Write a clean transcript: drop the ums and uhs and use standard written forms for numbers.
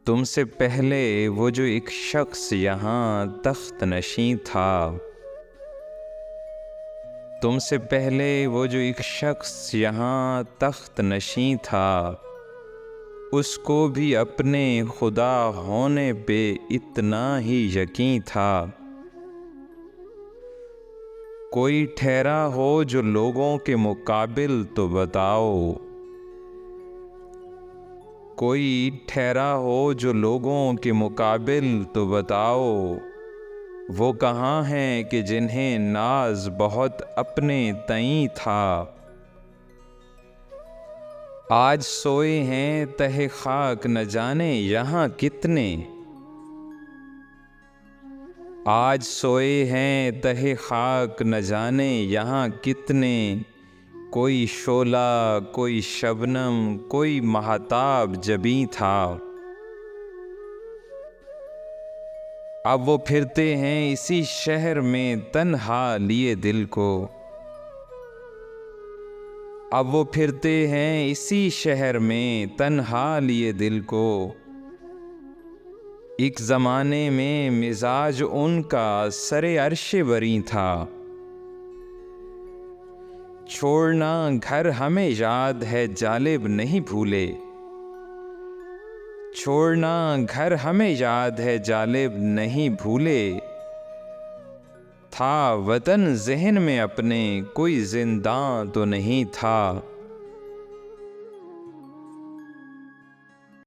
तुमसे पहले वो जो एक शख्स यहाँ तख्त नशीं था। तुमसे पहले वो जो एक शख्स यहाँ तख्त नशीं था, उसको भी अपने खुदा होने पे इतना ही यकीन था। कोई ठहरा हो जो लोगों के मुकाबिल तो बताओ। कोई ठहरा हो जो लोगों के मुकाबिल तो बताओ। वो कहाँ हैं कि जिन्हें नाज बहुत अपने तईं था। आज सोए हैं तहे खाक न जाने यहाँ कितने। आज सोए हैं तहे खाक न जाने यहाँ कितने। कोई शोला, कोई शबनम, कोई महताब जबीं था। अब वो फिरते हैं इसी शहर में तन्हा लिए दिल को। अब वो फिरते हैं इसी शहर में तन्हा लिए दिल को। एक ज़माने में मिजाज उनका सरे अर्शे बरी था। छोड़ना घर हमें याद है जालिब नहीं भूले। छोड़ना घर हमें याद है जालिब नहीं भूले। था वतन ज़हन में अपने कोई जिंदा तो नहीं था।